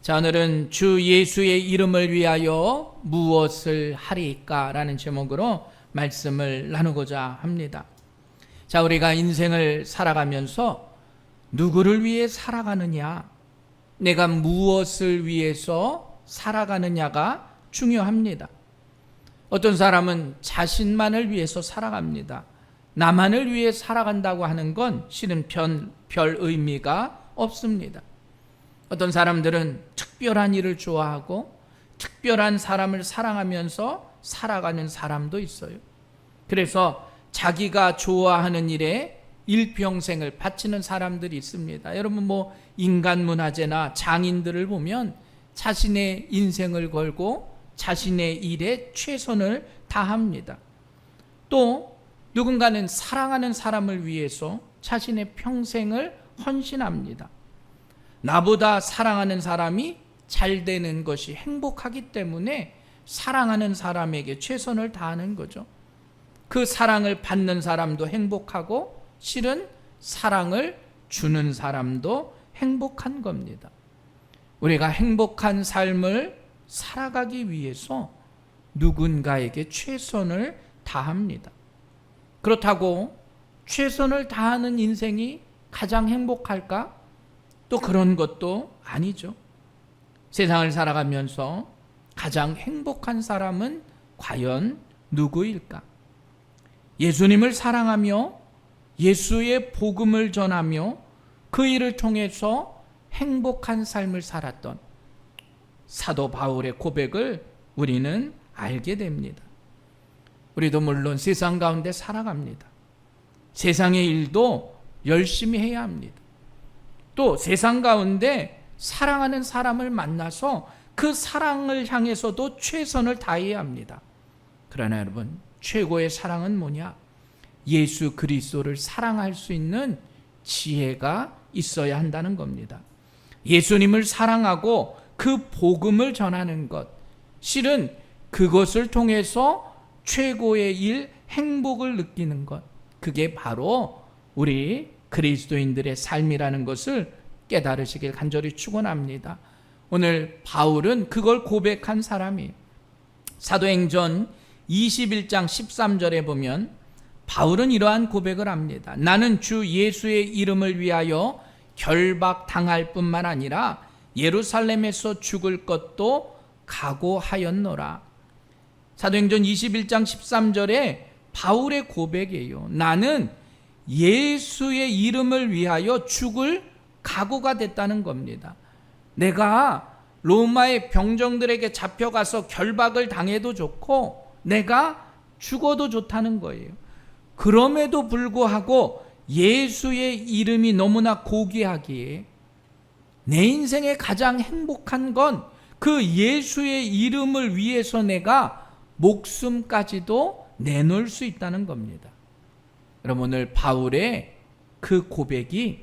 자, 오늘은 주 예수의 이름을 위하여 무엇을 하리까? 라는 제목으로 말씀을 나누고자 합니다. 자, 우리가 인생을 살아가면서 누구를 위해 살아가느냐, 내가 무엇을 위해서 살아가느냐가 중요합니다. 어떤 사람은 자신만을 위해서 살아갑니다. 나만을 위해 살아간다고 하는 건 실은 별 의미가 없습니다. 어떤 사람들은 특별한 일을 좋아하고 특별한 사람을 사랑하면서 살아가는 사람도 있어요. 그래서 자기가 좋아하는 일에 일평생을 바치는 사람들이 있습니다. 여러분 인간문화재나 장인들을 보면 자신의 인생을 걸고 자신의 일에 최선을 다합니다. 또 누군가는 사랑하는 사람을 위해서 자신의 평생을 헌신합니다. 나보다 사랑하는 사람이 잘 되는 것이 행복하기 때문에 사랑하는 사람에게 최선을 다하는 거죠. 그 사랑을 받는 사람도 행복하고 실은 사랑을 주는 사람도 행복한 겁니다. 우리가 행복한 삶을 살아가기 위해서 누군가에게 최선을 다합니다. 그렇다고 최선을 다하는 인생이 가장 행복할까? 또 그런 것도 아니죠. 세상을 살아가면서 가장 행복한 사람은 과연 누구일까? 예수님을 사랑하며 예수의 복음을 전하며 그 일을 통해서 행복한 삶을 살았던 사도 바울의 고백을 우리는 알게 됩니다. 우리도 물론 세상 가운데 살아갑니다. 세상의 일도 열심히 해야 합니다. 또 세상 가운데 사랑하는 사람을 만나서 그 사랑을 향해서도 최선을 다해야 합니다. 그러나 여러분, 최고의 사랑은 뭐냐? 예수 그리스도를 사랑할 수 있는 지혜가 있어야 한다는 겁니다. 예수님을 사랑하고 그 복음을 전하는 것, 실은 그것을 통해서 최고의 일, 행복을 느끼는 것, 그게 바로 우리 그리스도인들의 삶이라는 것을 깨달으시길 간절히 축원합니다. 오늘 바울은 그걸 고백한 사람이에요. 사도행전 21장 13절에 보면 바울은 이러한 고백을 합니다. 나는 주 예수의 이름을 위하여 결박당할 뿐만 아니라 예루살렘에서 죽을 것도 각오하였노라. 사도행전 21장 13절에 바울의 고백이에요. 나는 예수의 이름을 위하여 죽을 각오가 됐다는 겁니다. 내가 로마의 병정들에게 잡혀가서 결박을 당해도 좋고 내가 죽어도 좋다는 거예요. 그럼에도 불구하고 예수의 이름이 너무나 고귀하기에 내 인생의 가장 행복한 건 그 예수의 이름을 위해서 내가 목숨까지도 내놓을 수 있다는 겁니다. 여러분, 오늘 바울의 그 고백이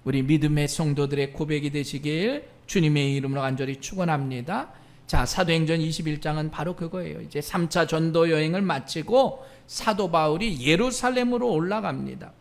우리 믿음의 성도들의 고백이 되시길 주님의 이름으로 간절히 축원합니다. 자, 사도행전 21장은 바로 그거예요. 이제 3차 전도 여행을 마치고 사도 바울이 예루살렘으로 올라갑니다.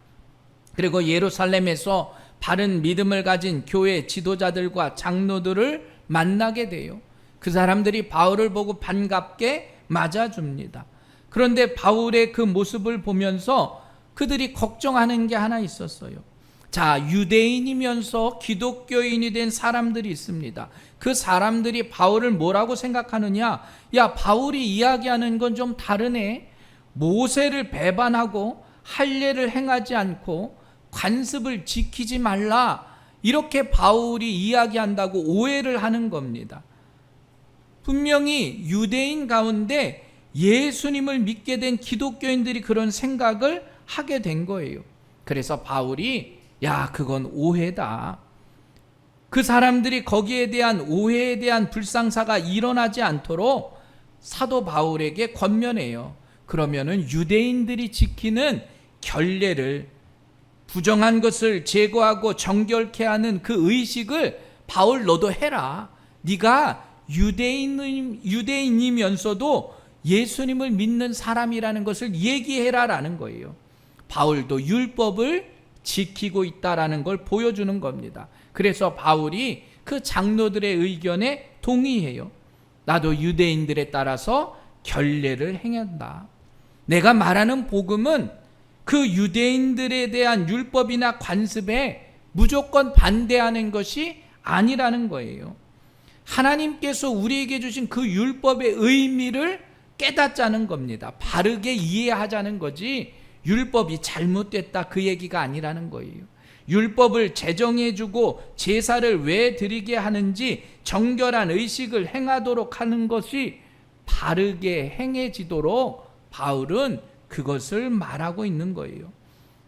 그리고 예루살렘에서 바른 믿음을 가진 교회 지도자들과 장로들을 만나게 돼요. 그 사람들이 바울을 보고 반갑게 맞아줍니다. 그런데 바울의 그 모습을 보면서 그들이 걱정하는 게 하나 있었어요. 자, 유대인이면서 기독교인이 된 사람들이 있습니다. 그 사람들이 바울을 뭐라고 생각하느냐? 야, 바울이 이야기하는 건 좀 다르네. 모세를 배반하고 할례를 행하지 않고 관습을 지키지 말라. 이렇게 바울이 이야기한다고 오해를 하는 겁니다. 분명히 유대인 가운데 예수님을 믿게 된 기독교인들이 그런 생각을 하게 된 거예요. 그래서 바울이 야, 그건 오해다. 그 사람들이 거기에 대한 오해에 대한 불상사가 일어나지 않도록 사도 바울에게 권면해요. 그러면은 유대인들이 지키는 결례를, 부정한 것을 제거하고 정결케 하는 그 의식을 바울 너도 해라. 네가 유대인이면서도 예수님을 믿는 사람이라는 것을 얘기해라라는 거예요. 바울도 율법을 지키고 있다라는 걸 보여주는 겁니다. 그래서 바울이 그 장로들의 의견에 동의해요. 나도 유대인들에 따라서 결례를 행한다. 내가 말하는 복음은 그 유대인들에 대한 율법이나 관습에 무조건 반대하는 것이 아니라는 거예요. 하나님께서 우리에게 주신 그 율법의 의미를 깨닫자는 겁니다. 바르게 이해하자는 거지 율법이 잘못됐다 그 얘기가 아니라는 거예요. 율법을 제정해주고 제사를 왜 드리게 하는지 정결한 의식을 행하도록 하는 것이 바르게 행해지도록 바울은 그것을 말하고 있는 거예요.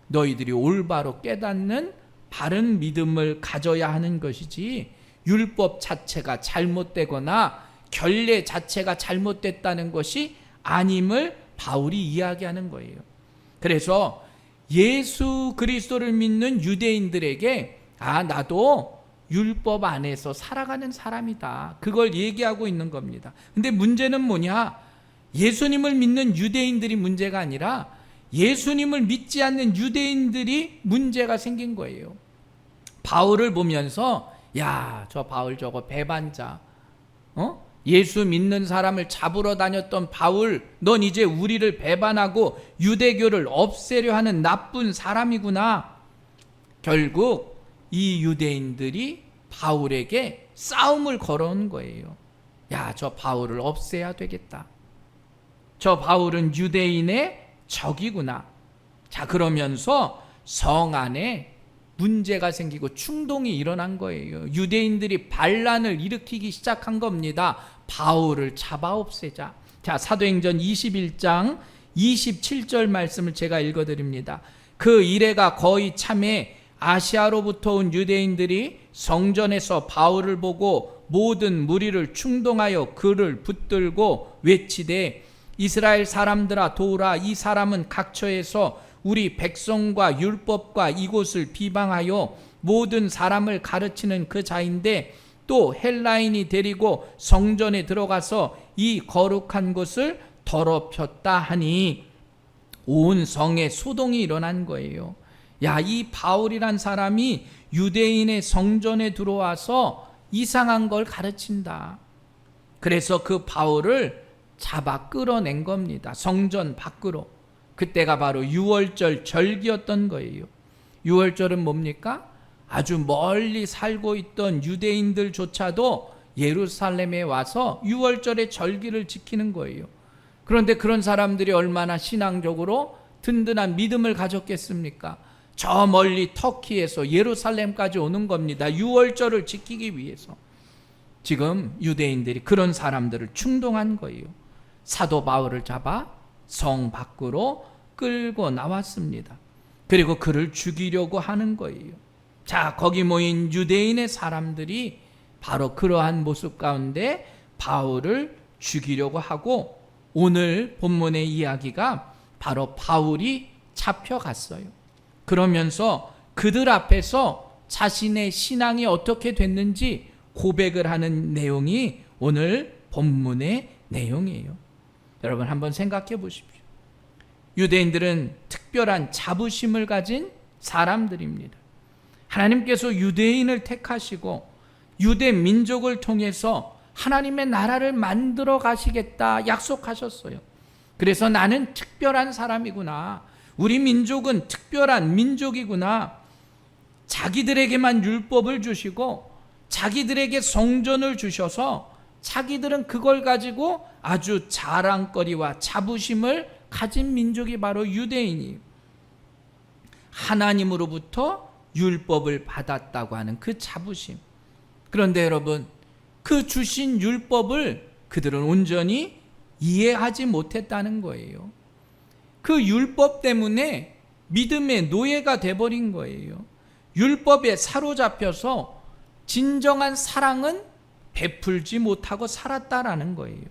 너희들이 올바로 깨닫는 바른 믿음을 가져야 하는 것이지 율법 자체가 잘못되거나 결례 자체가 잘못됐다는 것이 아님을 바울이 이야기하는 거예요. 그래서 예수 그리스도를 믿는 유대인들에게 나도 율법 안에서 살아가는 사람이다. 그걸 얘기하고 있는 겁니다. 근데 문제는 뭐냐? 예수님을 믿는 유대인들이 문제가 아니라 예수님을 믿지 않는 유대인들이 문제가 생긴 거예요. 바울을 보면서 저 바울 저거 배반자, 예수 믿는 사람을 잡으러 다녔던 바울, 넌 이제 우리를 배반하고 유대교를 없애려 하는 나쁜 사람이구나. 결국 이 유대인들이 바울에게 싸움을 걸어온 거예요. 저 바울을 없애야 되겠다. 저 바울은 유대인의 적이구나. 그러면서 성 안에 문제가 생기고 충동이 일어난 거예요. 유대인들이 반란을 일으키기 시작한 겁니다. 바울을 잡아 없애자. 사도행전 21장 27절 말씀을 제가 읽어드립니다. 그 이래가 거의 참에 아시아로부터 온 유대인들이 성전에서 바울을 보고 모든 무리를 충동하여 그를 붙들고 외치되 이스라엘 사람들아 도우라. 이 사람은 각처에서 우리 백성과 율법과 이곳을 비방하여 모든 사람을 가르치는 그 자인데 또 헬라인이 데리고 성전에 들어가서 이 거룩한 곳을 더럽혔다 하니 온 성에 소동이 일어난 거예요. 이 바울이란 사람이 유대인의 성전에 들어와서 이상한 걸 가르친다. 그래서 그 바울을 잡아 끌어낸 겁니다. 성전 밖으로. 그때가 바로 유월절 절기였던 거예요. 유월절은 뭡니까? 아주 멀리 살고 있던 유대인들조차도 예루살렘에 와서 유월절의 절기를 지키는 거예요. 그런데 그런 사람들이 얼마나 신앙적으로 든든한 믿음을 가졌겠습니까? 저 멀리 터키에서 예루살렘까지 오는 겁니다. 유월절을 지키기 위해서. 지금 유대인들이 그런 사람들을 충동한 거예요. 사도 바울을 잡아 성 밖으로 끌고 나왔습니다. 그리고 그를 죽이려고 하는 거예요. 거기 모인 유대인의 사람들이 바로 그러한 모습 가운데 바울을 죽이려고 하고 오늘 본문의 이야기가 바로 바울이 잡혀갔어요. 그러면서 그들 앞에서 자신의 신앙이 어떻게 됐는지 고백을 하는 내용이 오늘 본문의 내용이에요. 여러분 한번 생각해 보십시오. 유대인들은 특별한 자부심을 가진 사람들입니다. 하나님께서 유대인을 택하시고 유대 민족을 통해서 하나님의 나라를 만들어 가시겠다 약속하셨어요. 그래서 나는 특별한 사람이구나. 우리 민족은 특별한 민족이구나. 자기들에게만 율법을 주시고 자기들에게 성전을 주셔서 자기들은 그걸 가지고 아주 자랑거리와 자부심을 가진 민족이 바로 유대인이에요. 하나님으로부터 율법을 받았다고 하는 그 자부심. 그런데 여러분, 그 주신 율법을 그들은 온전히 이해하지 못했다는 거예요. 그 율법 때문에 믿음의 노예가 돼버린 거예요. 율법에 사로잡혀서 진정한 사랑은 베풀지 못하고 살았다라는 거예요.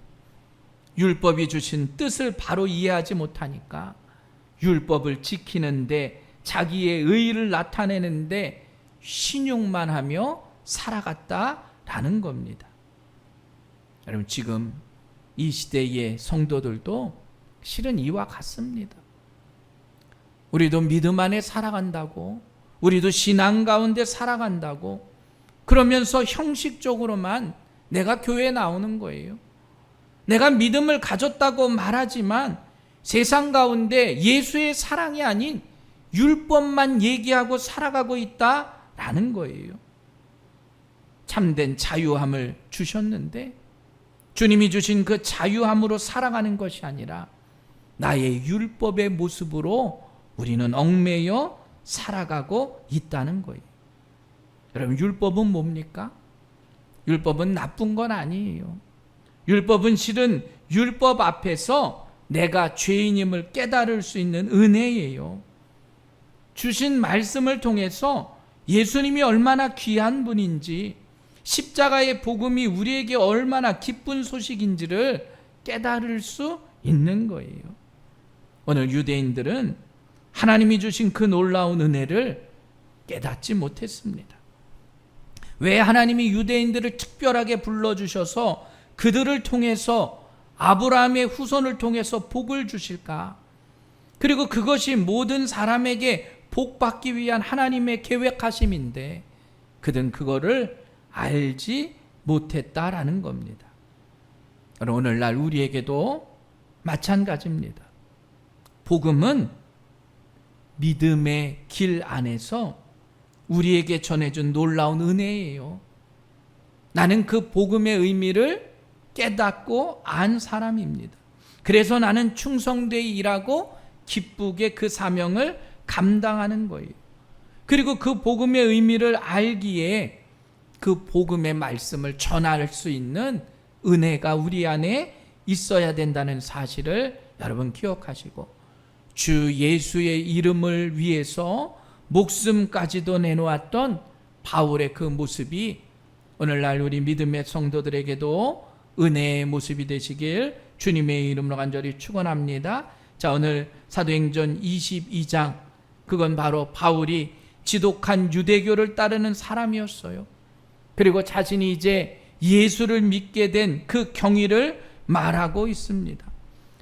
율법이 주신 뜻을 바로 이해하지 못하니까 율법을 지키는데 자기의 의의를 나타내는데 신용만 하며 살아갔다라는 겁니다. 여러분, 지금 이 시대의 성도들도 실은 이와 같습니다. 우리도 믿음 안에 살아간다고, 우리도 신앙 가운데 살아간다고 그러면서 형식적으로만 내가 교회에 나오는 거예요. 내가 믿음을 가졌다고 말하지만 세상 가운데 예수의 사랑이 아닌 율법만 얘기하고 살아가고 있다라는 거예요. 참된 자유함을 주셨는데 주님이 주신 그 자유함으로 살아가는 것이 아니라 나의 율법의 모습으로 우리는 얽매여 살아가고 있다는 거예요. 여러분, 율법은 뭡니까? 율법은 나쁜 건 아니에요. 율법은 실은 율법 앞에서 내가 죄인임을 깨달을 수 있는 은혜예요. 주신 말씀을 통해서 예수님이 얼마나 귀한 분인지, 십자가의 복음이 우리에게 얼마나 기쁜 소식인지를 깨달을 수 있는 거예요. 오늘 유대인들은 하나님이 주신 그 놀라운 은혜를 깨닫지 못했습니다. 왜 하나님이 유대인들을 특별하게 불러주셔서 그들을 통해서 아브라함의 후손을 통해서 복을 주실까? 그리고 그것이 모든 사람에게 복 받기 위한 하나님의 계획하심인데 그들은 그거를 알지 못했다라는 겁니다. 오늘날 우리에게도 마찬가지입니다. 복음은 믿음의 길 안에서 우리에게 전해준 놀라운 은혜예요. 나는 그 복음의 의미를 깨닫고 안 사람입니다. 그래서 나는 충성되어 일하고 기쁘게 그 사명을 감당하는 거예요. 그리고 그 복음의 의미를 알기에 그 복음의 말씀을 전할 수 있는 은혜가 우리 안에 있어야 된다는 사실을 여러분 기억하시고, 주 예수의 이름을 위해서 목숨까지도 내놓았던 바울의 그 모습이 오늘날 우리 믿음의 성도들에게도 은혜의 모습이 되시길 주님의 이름으로 간절히 축원합니다. 자, 오늘 사도행전 22장, 그건 바로 바울이 지독한 유대교를 따르는 사람이었어요. 그리고 자신이 이제 예수를 믿게 된 그 경위를 말하고 있습니다.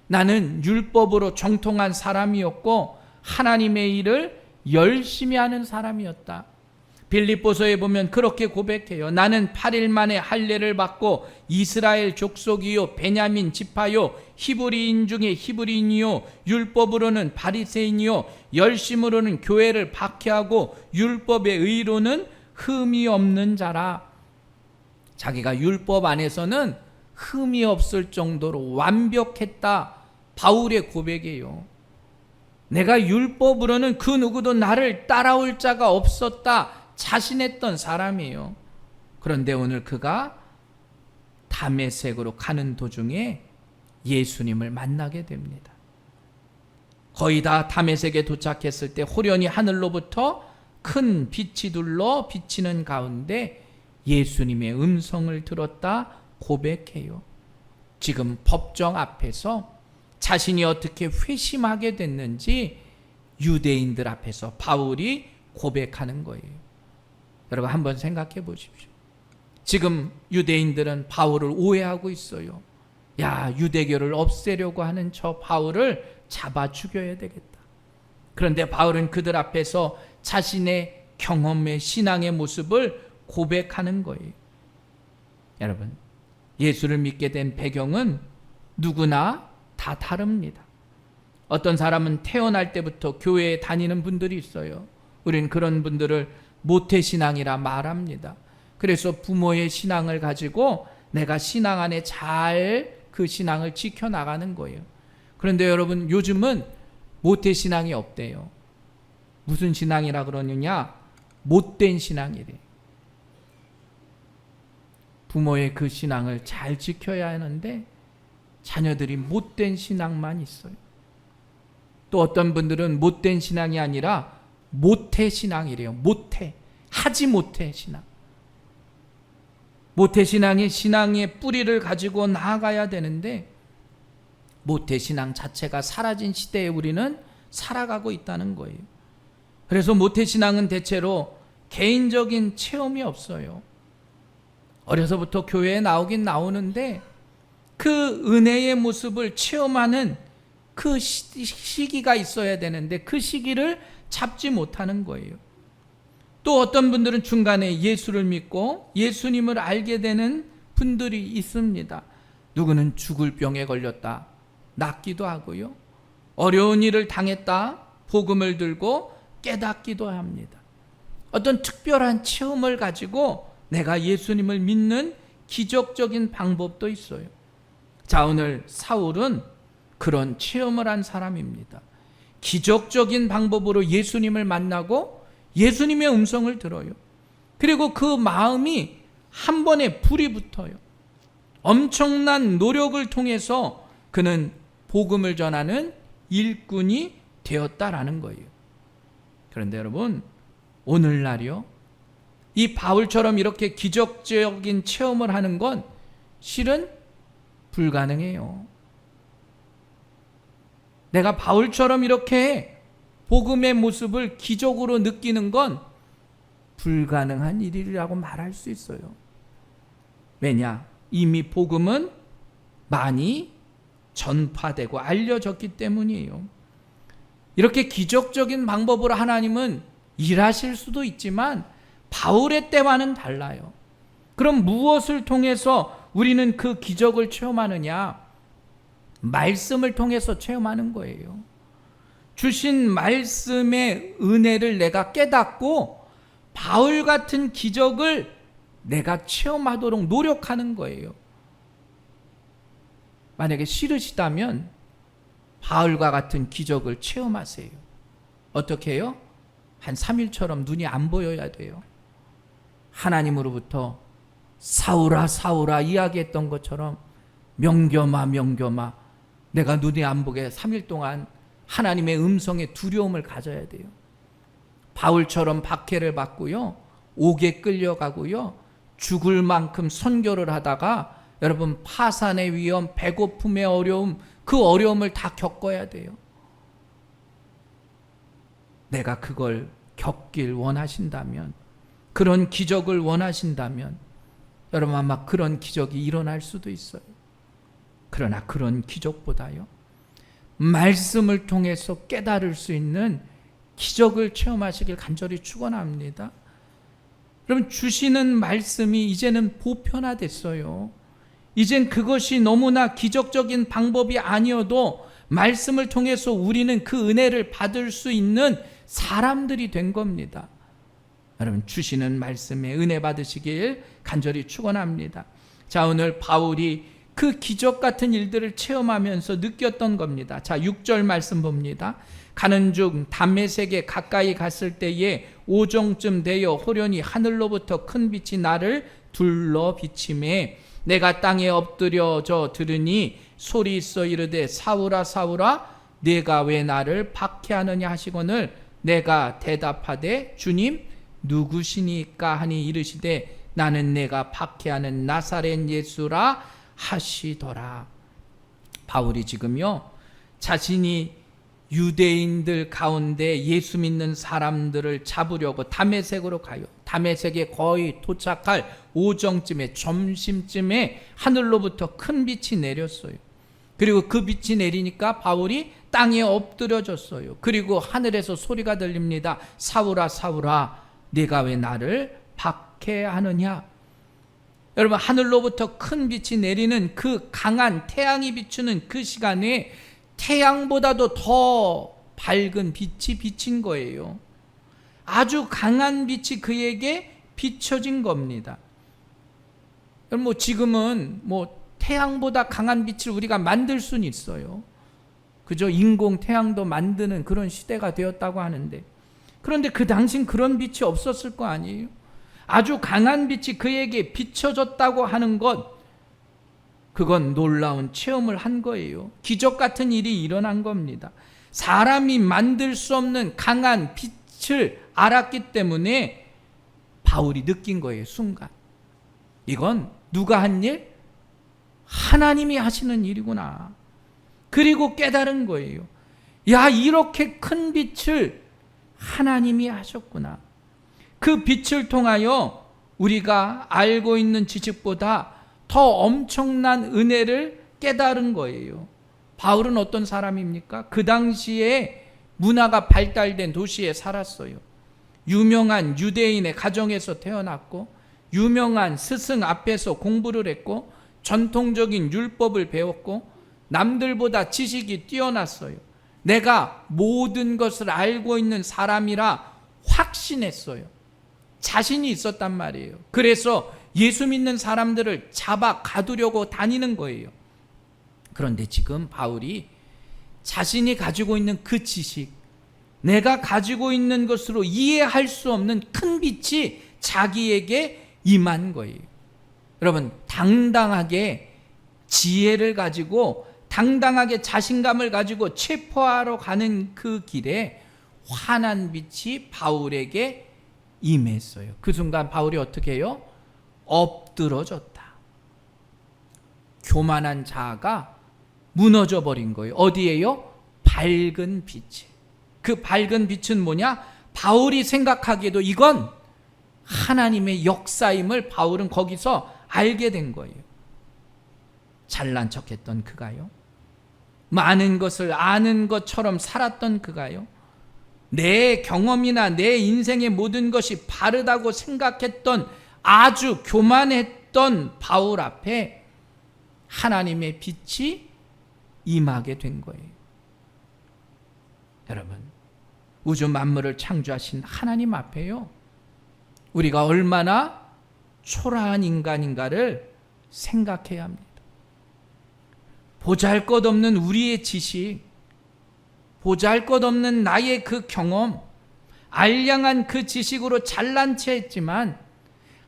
나는 율법으로 정통한 사람이었고 하나님의 일을 열심히 하는 사람이었다. 빌립보서에 보면 그렇게 고백해요. 나는 8일 만에 할례를 받고 이스라엘 족속이요 베냐민 지파요 히브리인 중에 히브리인이요 율법으로는 바리새인이요 열심으로는 교회를 박해하고 율법의 의로는 흠이 없는 자라. 자기가 율법 안에서는 흠이 없을 정도로 완벽했다. 바울의 고백이에요. 내가 율법으로는 그 누구도 나를 따라올 자가 없었다 자신했던 사람이에요. 그런데 오늘 그가 다메섹으로 가는 도중에 예수님을 만나게 됩니다. 거의 다 다메섹에 도착했을 때 호련히 하늘로부터 큰 빛이 둘러 비치는 가운데 예수님의 음성을 들었다 고백해요. 지금 법정 앞에서 자신이 어떻게 회심하게 됐는지 유대인들 앞에서 바울이 고백하는 거예요. 여러분 한번 생각해 보십시오. 지금 유대인들은 바울을 오해하고 있어요. 야, 유대교를 없애려고 하는 저 바울을 잡아 죽여야 되겠다. 그런데 바울은 그들 앞에서 자신의 경험의 신앙의 모습을 고백하는 거예요. 여러분, 예수를 믿게 된 배경은 누구나 다 다릅니다. 어떤 사람은 태어날 때부터 교회에 다니는 분들이 있어요. 우리는 그런 분들을 모태신앙이라 말합니다. 그래서 부모의 신앙을 가지고 내가 신앙 안에 잘 그 신앙을 지켜나가는 거예요. 그런데 여러분, 요즘은 모태신앙이 없대요. 무슨 신앙이라 그러느냐? 못된 신앙이래. 부모의 그 신앙을 잘 지켜야 하는데 자녀들이 못된 신앙만 있어요. 또 어떤 분들은 못된 신앙이 아니라 모태 신앙이래요. 모태, 하지 못해 신앙. 모태 신앙이 신앙의 뿌리를 가지고 나아가야 되는데 모태 신앙 자체가 사라진 시대에 우리는 살아가고 있다는 거예요. 그래서 모태 신앙은 대체로 개인적인 체험이 없어요. 어려서부터 교회에 나오긴 나오는데 그 은혜의 모습을 체험하는 그 시기가 있어야 되는데 그 시기를 잡지 못하는 거예요. 또 어떤 분들은 중간에 예수를 믿고 예수님을 알게 되는 분들이 있습니다. 누구는 죽을 병에 걸렸다, 낫기도 하고요. 어려운 일을 당했다, 복음을 들고 깨닫기도 합니다. 어떤 특별한 체험을 가지고 내가 예수님을 믿는 기적적인 방법도 있어요. 자, 오늘 사울은 그런 체험을 한 사람입니다. 기적적인 방법으로 예수님을 만나고 예수님의 음성을 들어요. 그리고 그 마음이 한 번에 불이 붙어요. 엄청난 노력을 통해서 그는 복음을 전하는 일꾼이 되었다라는 거예요. 그런데 여러분, 오늘날이요, 이 바울처럼 이렇게 기적적인 체험을 하는 건 실은 불가능해요. 내가 바울처럼 이렇게 복음의 모습을 기적으로 느끼는 건 불가능한 일이라고 말할 수 있어요. 왜냐? 이미 복음은 많이 전파되고 알려졌기 때문이에요. 이렇게 기적적인 방법으로 하나님은 일하실 수도 있지만 바울의 때와는 달라요. 그럼 무엇을 통해서 우리는 그 기적을 체험하느냐? 말씀을 통해서 체험하는 거예요. 주신 말씀의 은혜를 내가 깨닫고 바울 같은 기적을 내가 체험하도록 노력하는 거예요. 만약에 싫으시다면 바울과 같은 기적을 체험하세요. 어떻게 해요? 한 3일처럼 눈이 안 보여야 돼요. 하나님으로부터 사울아 사울아 이야기했던 것처럼 명겸아 명겸아, 내가 눈이 안 보게 3일 동안 하나님의 음성에 두려움을 가져야 돼요. 바울처럼 박해를 받고요, 옥에 끌려가고요, 죽을 만큼 선교를 하다가 여러분 파산의 위험, 배고픔의 어려움, 그 어려움을 다 겪어야 돼요. 내가 그걸 겪길 원하신다면, 그런 기적을 원하신다면 여러분 아마 그런 기적이 일어날 수도 있어요. 그러나 그런 기적보다요, 말씀을 통해서 깨달을 수 있는 기적을 체험하시길 간절히 축원합니다. 여러분, 주시는 말씀이 이제는 보편화됐어요. 이젠 그것이 너무나 기적적인 방법이 아니어도 말씀을 통해서 우리는 그 은혜를 받을 수 있는 사람들이 된 겁니다. 여러분, 주시는 말씀에 은혜 받으시길 간절히 축원합니다. 자, 오늘 바울이 그 기적 같은 일들을 체험하면서 느꼈던 겁니다. 자, 6절 말씀 봅니다. 가는 중 담메색에 가까이 갔을 때에 오정쯤 되어 호련히 하늘로부터 큰 빛이 나를 둘러 비치매 내가 땅에 엎드려져 들으니 소리 있어 이르되 사울아 사울아 내가 왜 나를 박해하느냐 하시거늘 내가 대답하되 주님 누구시니까 하니 이르시되 나는 내가 박해하는 나사렛 예수라 하시더라. 바울이 지금요, 자신이 유대인들 가운데 예수 믿는 사람들을 잡으려고 다메섹으로 가요. 다메섹에 거의 도착할 오정쯤에, 점심쯤에 하늘로부터 큰 빛이 내렸어요. 그리고 그 빛이 내리니까 바울이 땅에 엎드려졌어요. 그리고 하늘에서 소리가 들립니다. 사울아 사울아 네가 왜 나를 박해하느냐. 여러분, 하늘로부터 큰 빛이 내리는 그 강한 태양이 비추는 그 시간에 태양보다도 더 밝은 빛이 비친 거예요. 아주 강한 빛이 그에게 비춰진 겁니다. 여러분, 지금은 태양보다 강한 빛을 우리가 만들 수는 있어요. 그죠? 인공 태양도 만드는 그런 시대가 되었다고 하는데, 그런데 그 당시엔 그런 빛이 없었을 거 아니에요? 아주 강한 빛이 그에게 비춰졌다고 하는 것, 그건 놀라운 체험을 한 거예요. 기적 같은 일이 일어난 겁니다. 사람이 만들 수 없는 강한 빛을 알았기 때문에 바울이 느낀 거예요, 순간. 이건 누가 한 일? 하나님이 하시는 일이구나. 그리고 깨달은 거예요. 야, 이렇게 큰 빛을 하나님이 하셨구나. 그 빛을 통하여 우리가 알고 있는 지식보다 더 엄청난 은혜를 깨달은 거예요. 바울은 어떤 사람입니까? 그 당시에 문화가 발달된 도시에 살았어요. 유명한 유대인의 가정에서 태어났고 유명한 스승 앞에서 공부를 했고 전통적인 율법을 배웠고 남들보다 지식이 뛰어났어요. 내가 모든 것을 알고 있는 사람이라 확신했어요. 자신이 있었단 말이에요. 그래서 예수 믿는 사람들을 잡아 가두려고 다니는 거예요. 그런데 지금 바울이 자신이 가지고 있는 그 지식, 내가 가지고 있는 것으로 이해할 수 없는 큰 빛이 자기에게 임한 거예요. 여러분, 당당하게 지혜를 가지고 당당하게 자신감을 가지고 체포하러 가는 그 길에 환한 빛이 바울에게 임했어요. 그 순간 바울이 어떻게 해요? 엎드러졌다. 교만한 자아가 무너져 버린 거예요. 어디에요? 밝은 빛에. 그 밝은 빛은 뭐냐? 바울이 생각하기에도 이건 하나님의 역사임을 바울은 거기서 알게 된 거예요. 잘난 척했던 그가요? 많은 것을 아는 것처럼 살았던 그가요? 내 경험이나 내 인생의 모든 것이 바르다고 생각했던 아주 교만했던 바울 앞에 하나님의 빛이 임하게 된 거예요. 여러분, 우주 만물을 창조하신 하나님 앞에요, 우리가 얼마나 초라한 인간인가를 생각해야 합니다. 보잘것없는 우리의 지식, 보잘것없는 나의 그 경험, 알량한 그 지식으로 잘난 체 했지만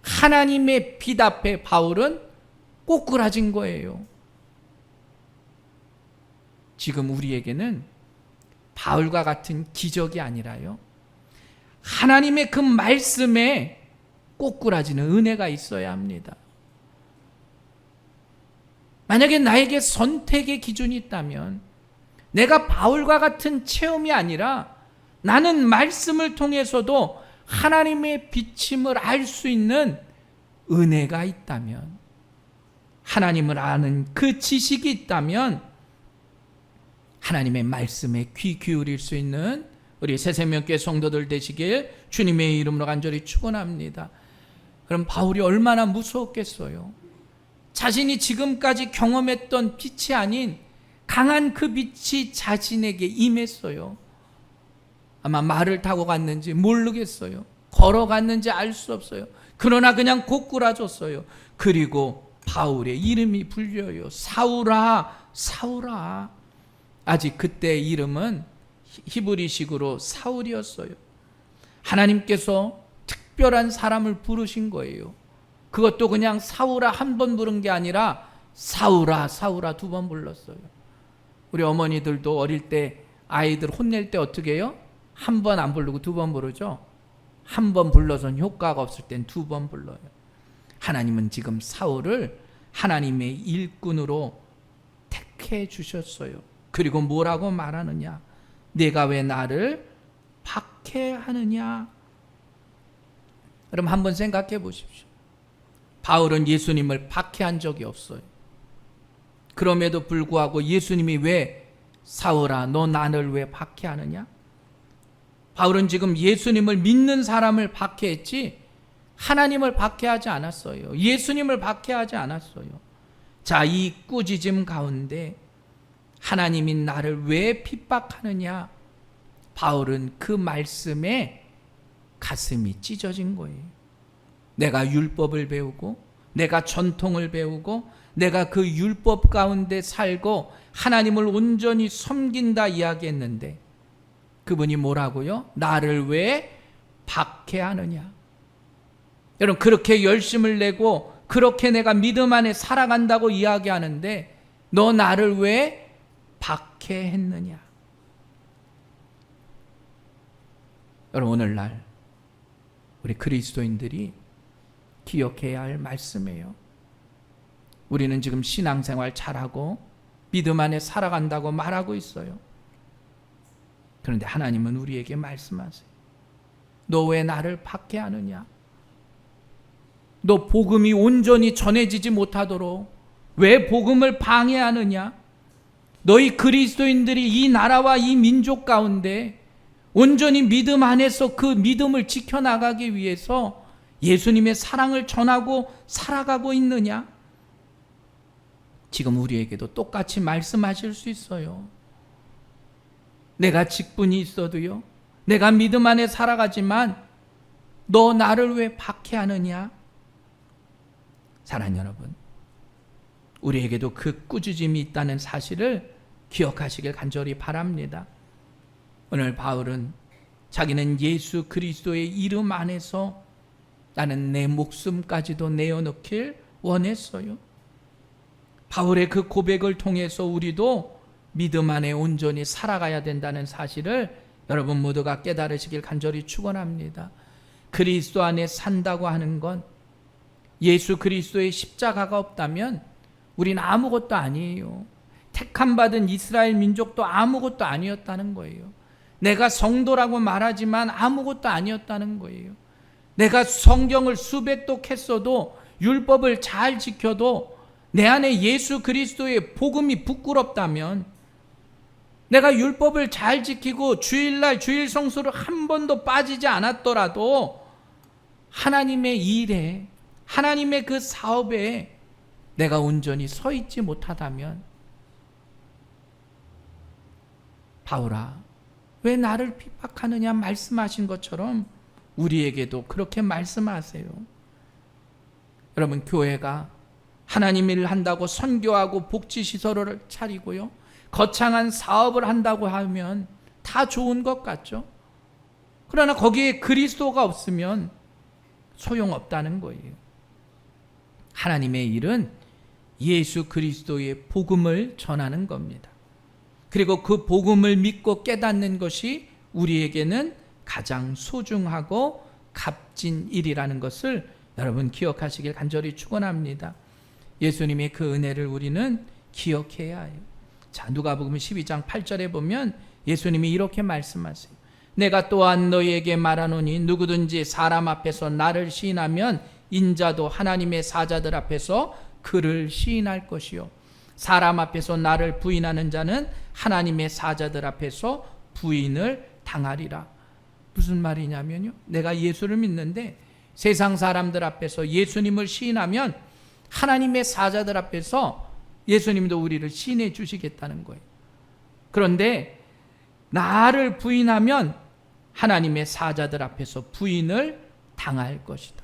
하나님의 빛 앞에 바울은 꼬꾸라진 거예요. 지금 우리에게는 바울과 같은 기적이 아니라요, 하나님의 그 말씀에 꼬꾸라지는 은혜가 있어야 합니다. 만약에 나에게 선택의 기준이 있다면 내가 바울과 같은 체험이 아니라 나는 말씀을 통해서도 하나님의 비침을 알 수 있는 은혜가 있다면, 하나님을 아는 그 지식이 있다면 하나님의 말씀에 귀 기울일 수 있는 우리 새생명교회 성도들 되시길 주님의 이름으로 간절히 축원합니다. 그럼 바울이 얼마나 무서웠겠어요. 자신이 지금까지 경험했던 빛이 아닌 강한 그 빛이 자신에게 임했어요. 아마 말을 타고 갔는지 모르겠어요. 걸어갔는지 알 수 없어요. 그러나 그냥 고꾸라졌어요. 그리고 바울의 이름이 불려요. 사울아, 사울아. 아직 그때 이름은 히브리식으로 사울이었어요. 하나님께서 특별한 사람을 부르신 거예요. 그것도 그냥 사울아 한 번 부른 게 아니라 사울아, 사울아 두 번 불렀어요. 우리 어머니들도 어릴 때 아이들 혼낼 때 어떻게 해요? 한 번 안 부르고 두 번 부르죠. 한 번 불러서는 효과가 없을 땐 두 번 불러요. 하나님은 지금 사울을 하나님의 일꾼으로 택해 주셨어요. 그리고 뭐라고 말하느냐? 내가 왜 나를 박해하느냐? 그럼 한번 생각해 보십시오. 바울은 예수님을 박해한 적이 없어요. 그럼에도 불구하고 예수님이 왜 사울아 너 나를 왜 박해하느냐? 바울은 지금 예수님을 믿는 사람을 박해했지 하나님을 박해하지 않았어요. 예수님을 박해하지 않았어요. 자, 이 꾸짖음 가운데 하나님이 나를 왜 핍박하느냐? 바울은 그 말씀에 가슴이 찢어진 거예요. 내가 율법을 배우고 내가 전통을 배우고 내가 그 율법 가운데 살고 하나님을 온전히 섬긴다 이야기했는데 그분이 뭐라고요? 나를 왜 박해하느냐? 여러분, 그렇게 열심을 내고 그렇게 내가 믿음 안에 살아간다고 이야기하는데 너 나를 왜 박해했느냐? 여러분, 오늘날 우리 그리스도인들이 기억해야 할 말씀이에요. 우리는 지금 신앙생활 잘하고 믿음 안에 살아간다고 말하고 있어요. 그런데 하나님은 우리에게 말씀하세요. 너 왜 나를 박해하느냐? 너 복음이 온전히 전해지지 못하도록 왜 복음을 방해하느냐? 너희 그리스도인들이 이 나라와 이 민족 가운데 온전히 믿음 안에서 그 믿음을 지켜나가기 위해서 예수님의 사랑을 전하고 살아가고 있느냐? 지금 우리에게도 똑같이 말씀하실 수 있어요. 내가 직분이 있어도요, 내가 믿음 안에 살아가지만 너 나를 왜 박해하느냐? 사랑하는 여러분, 우리에게도 그 꾸짖음이 있다는 사실을 기억하시길 간절히 바랍니다. 오늘 바울은 자기는 예수 그리스도의 이름 안에서 나는 내 목숨까지도 내어놓길 원했어요. 바울의 그 고백을 통해서 우리도 믿음 안에 온전히 살아가야 된다는 사실을 여러분 모두가 깨달으시길 간절히 축원합니다. 그리스도 안에 산다고 하는 건 예수 그리스도의 십자가가 없다면 우리는 아무것도 아니에요. 택함 받은 이스라엘 민족도 아무것도 아니었다는 거예요. 내가 성도라고 말하지만 아무것도 아니었다는 거예요. 내가 성경을 수백 독했어도 율법을 잘 지켜도 내 안에 예수 그리스도의 복음이 부끄럽다면, 내가 율법을 잘 지키고 주일날 주일 성수를 한 번도 빠지지 않았더라도 하나님의 일에, 하나님의 그 사업에 내가 온전히 서 있지 못하다면, 바울아 왜 나를 핍박하느냐 말씀하신 것처럼 우리에게도 그렇게 말씀하세요. 여러분, 교회가 하나님 일을 한다고 선교하고 복지시설을 차리고요, 거창한 사업을 한다고 하면 다 좋은 것 같죠? 그러나 거기에 그리스도가 없으면 소용없다는 거예요. 하나님의 일은 예수 그리스도의 복음을 전하는 겁니다. 그리고 그 복음을 믿고 깨닫는 것이 우리에게는 가장 소중하고 값진 일이라는 것을 여러분 기억하시길 간절히 축원합니다. 예수님의 그 은혜를 우리는 기억해야 해요. 자, 누가복음 12장 8절에 보면 예수님이 이렇게 말씀하세요. 내가 또한 너희에게 말하노니 누구든지 사람 앞에서 나를 시인하면 인자도 하나님의 사자들 앞에서 그를 시인할 것이요, 사람 앞에서 나를 부인하는 자는 하나님의 사자들 앞에서 부인을 당하리라. 무슨 말이냐면요, 내가 예수를 믿는데 세상 사람들 앞에서 예수님을 시인하면 하나님의 사자들 앞에서 예수님도 우리를 시인해 주시겠다는 거예요. 그런데 나를 부인하면 하나님의 사자들 앞에서 부인을 당할 것이다.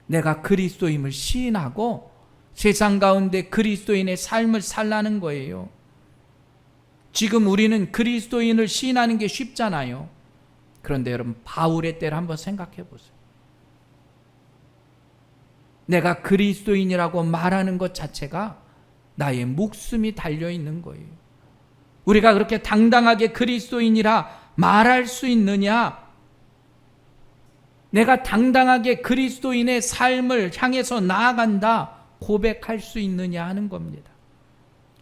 내가 그리스도임을 시인하고 세상 가운데 그리스도인의 삶을 살라는 거예요. 지금 우리는 그리스도인을 시인하는 게 쉽잖아요. 그런데 여러분, 바울의 때를 한번 생각해 보세요. 내가 그리스도인이라고 말하는 것 자체가 나의 목숨이 달려 있는 거예요. 우리가 그렇게 당당하게 그리스도인이라 말할 수 있느냐? 내가 당당하게 그리스도인의 삶을 향해서 나아간다 고백할 수 있느냐 하는 겁니다.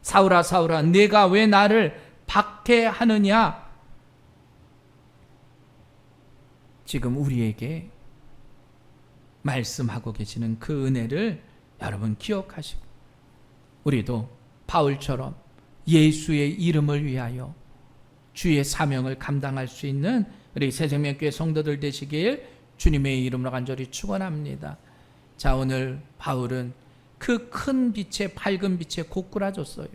사울아 사울아 내가 왜 나를 박해하느냐? 지금 우리에게 말씀하고 계시는 그 은혜를 여러분 기억하시고, 우리도 바울처럼 예수의 이름을 위하여 주의 사명을 감당할 수 있는 우리 새생명교회 성도들 되시길 주님의 이름으로 간절히 축원합니다. 자, 오늘 바울은 그 큰 빛에, 밝은 빛에 고꾸라졌어요.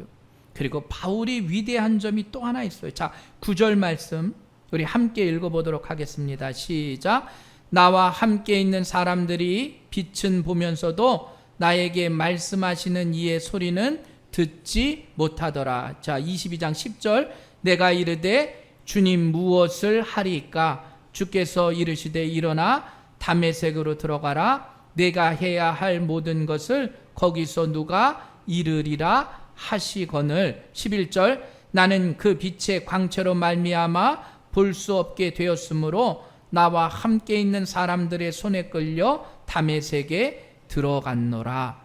그리고 바울이 위대한 점이 또 하나 있어요. 자, 9절 말씀 우리 함께 읽어보도록 하겠습니다. 시작. 나와 함께 있는 사람들이 빛은 보면서도 나에게 말씀하시는 이의 소리는 듣지 못하더라. 자, 22장 10절. 내가 이르되 주님 무엇을 하리까? 주께서 이르시되 일어나 다메섹으로 들어가라. 내가 해야 할 모든 것을 거기서 누가 이르리라 하시거늘. 11절. 나는 그 빛의 광채로 말미암아 볼 수 없게 되었으므로 나와 함께 있는 사람들의 손에 끌려 다메섹에 들어갔노라.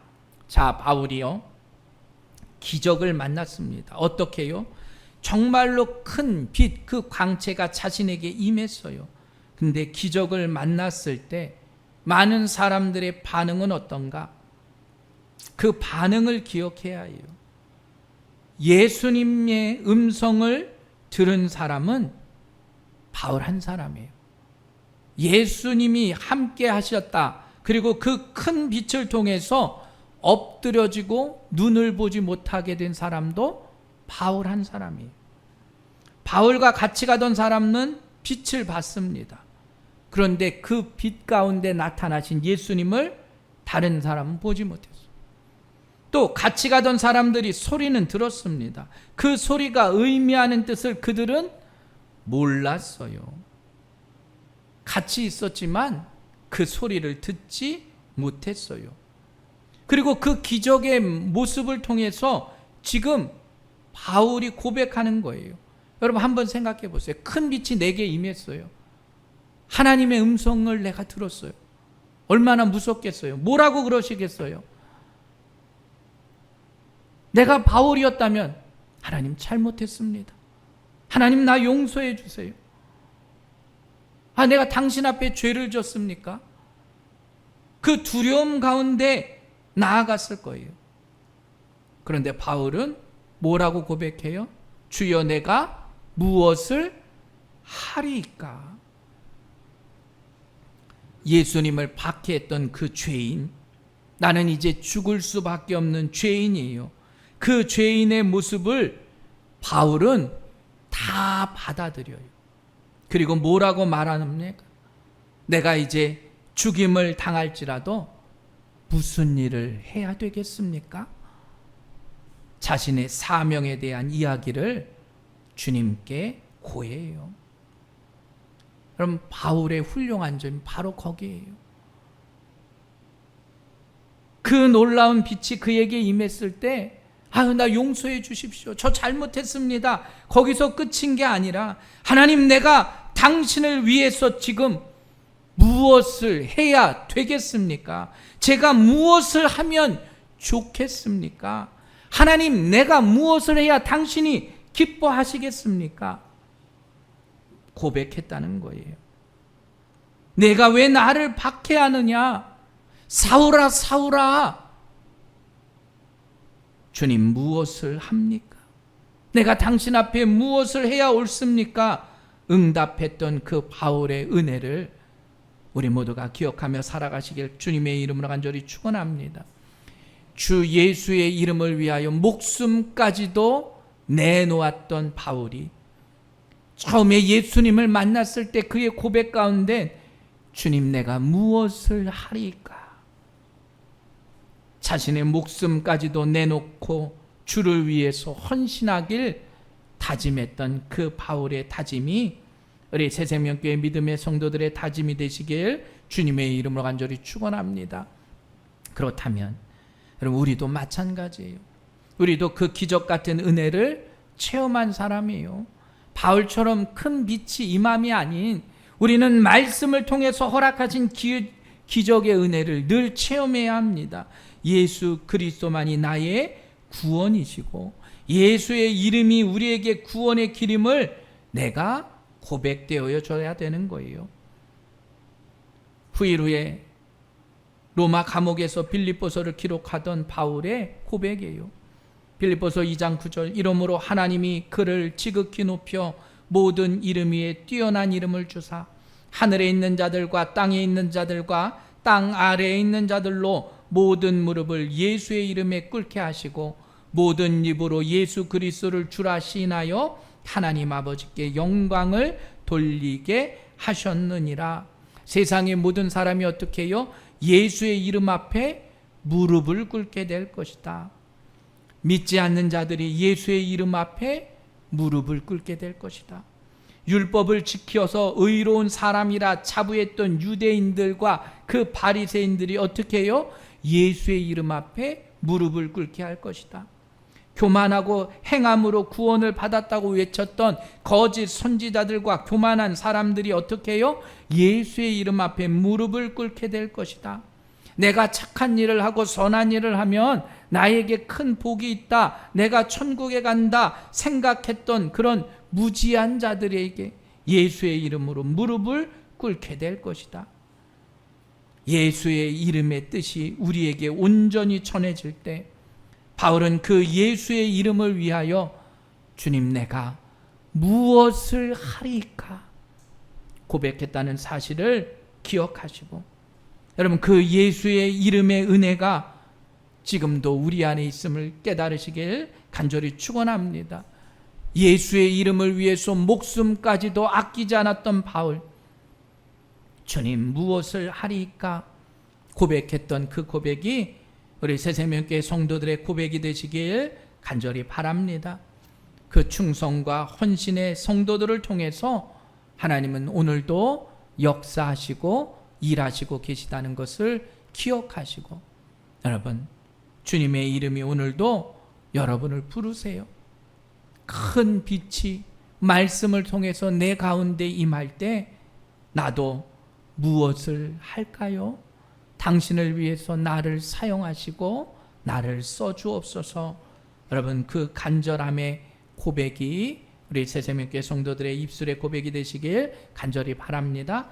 자, 바울이요 기적을 만났습니다. 어떻게요? 정말로 큰 빛, 그 광채가 자신에게 임했어요. 근데 기적을 만났을 때 많은 사람들의 반응은 어떤가? 그 반응을 기억해야 해요. 예수님의 음성을 들은 사람은 바울 한 사람이에요. 예수님이 함께 하셨다. 그리고 그 큰 빛을 통해서 엎드려지고 눈을 보지 못하게 된 사람도 바울 한 사람이에요. 바울과 같이 가던 사람은 빛을 봤습니다. 그런데 그 빛 가운데 나타나신 예수님을 다른 사람은 보지 못했어요. 또 같이 가던 사람들이 소리는 들었습니다. 그 소리가 의미하는 뜻을 그들은 몰랐어요. 같이 있었지만 그 소리를 듣지 못했어요. 그리고 그 기적의 모습을 통해서 지금 바울이 고백하는 거예요. 여러분 한번 생각해 보세요. 큰 빛이 내게 임했어요. 하나님의 음성을 내가 들었어요. 얼마나 무섭겠어요. 뭐라고 그러시겠어요? 내가 바울이었다면 하나님 잘못했습니다. 하나님 나 용서해 주세요. 내가 당신 앞에 죄를 졌습니까? 그 두려움 가운데 나아갔을 거예요. 그런데 바울은 뭐라고 고백해요? 주여 내가 무엇을 하리이까? 예수님을 박해했던 그 죄인, 나는 이제 죽을 수밖에 없는 죄인이에요. 그 죄인의 모습을 바울은 다 받아들여요. 그리고 뭐라고 말합니까? 내가 이제 죽임을 당할지라도 무슨 일을 해야 되겠습니까? 자신의 사명에 대한 이야기를 주님께 고해요. 그럼 바울의 훌륭한 점이 바로 거기에요. 그 놀라운 빛이 그에게 임했을 때 나 용서해 주십시오. 저 잘못했습니다. 거기서 끝인 게 아니라 하나님 내가 당신을 위해서 지금 무엇을 해야 되겠습니까? 제가 무엇을 하면 좋겠습니까? 하나님 내가 무엇을 해야 당신이 기뻐하시겠습니까? 고백했다는 거예요. 내가 왜 나를 박해하느냐? 사울아 사울아, 주님 무엇을 합니까? 내가 당신 앞에 무엇을 해야 옳습니까? 응답했던 그 바울의 은혜를 우리 모두가 기억하며 살아가시길 주님의 이름으로 간절히 축원합니다. 주 예수의 이름을 위하여 목숨까지도 내놓았던 바울이 처음에 예수님을 만났을 때 그의 고백 가운데 주님 내가 무엇을 하리까? 자신의 목숨까지도 내놓고 주를 위해서 헌신하길 다짐했던 그 바울의 다짐이 우리 새생명교회 믿음의 성도들의 다짐이 되시길 주님의 이름으로 간절히 축원합니다. 그렇다면 여러분 우리도 마찬가지예요. 우리도 그 기적 같은 은혜를 체험한 사람이에요. 바울처럼 큰 빛이 임함이 아닌 우리는 말씀을 통해서 허락하신 기적의 은혜를 늘 체험해야 합니다. 예수 그리스도만이 나의 구원이시고 예수의 이름이 우리에게 구원의 길임을 내가 고백되어야 줘야 되는 거예요. 후일 후에 로마 감옥에서 빌립보서를 기록하던 바울의 고백이에요. 빌립보서 2장 9절 이러므로 하나님이 그를 지극히 높여 모든 이름 위에 뛰어난 이름을 주사 하늘에 있는 자들과 땅에 있는 자들과 땅 아래에 있는 자들로 모든 무릎을 예수의 이름에 꿇게 하시고 모든 입으로 예수 그리스도를 주라 시인하여 하나님 아버지께 영광을 돌리게 하셨느니라. 세상의 모든 사람이 어떻게 해요? 예수의 이름 앞에 무릎을 꿇게 될 것이다. 믿지 않는 자들이 예수의 이름 앞에 무릎을 꿇게 될 것이다. 율법을 지켜서 의로운 사람이라 자부했던 유대인들과 그 바리새인들이 어떻게 해요? 예수의 이름 앞에 무릎을 꿇게 할 것이다. 교만하고 행함으로 구원을 받았다고 외쳤던 거짓 선지자들과 교만한 사람들이 어떻게 해요? 예수의 이름 앞에 무릎을 꿇게 될 것이다. 내가 착한 일을 하고 선한 일을 하면 나에게 큰 복이 있다, 내가 천국에 간다 생각했던 그런 무지한 자들에게 예수의 이름으로 무릎을 꿇게 될 것이다. 예수의 이름의 뜻이 우리에게 온전히 전해질 때 바울은 그 예수의 이름을 위하여 주님 내가 무엇을 하리까? 고백했다는 사실을 기억하시고, 여러분 그 예수의 이름의 은혜가 지금도 우리 안에 있음을 깨달으시길 간절히 축원합니다. 예수의 이름을 위해서 목숨까지도 아끼지 않았던 바울, 주님 무엇을 하리까 고백했던 그 고백이 우리 새생명교회 성도들의 고백이 되시길 간절히 바랍니다. 그 충성과 헌신의 성도들을 통해서 하나님은 오늘도 역사하시고 일하시고 계시다는 것을 기억하시고, 여러분 주님의 이름이 오늘도 여러분을 부르세요. 큰 빛이 말씀을 통해서 내 가운데 임할 때 나도 무엇을 할까요? 당신을 위해서 나를 사용하시고 나를 써주옵소서. 여러분 그 간절함의 고백이 우리 새생명교회 성도들의 입술의 고백이 되시길 간절히 바랍니다.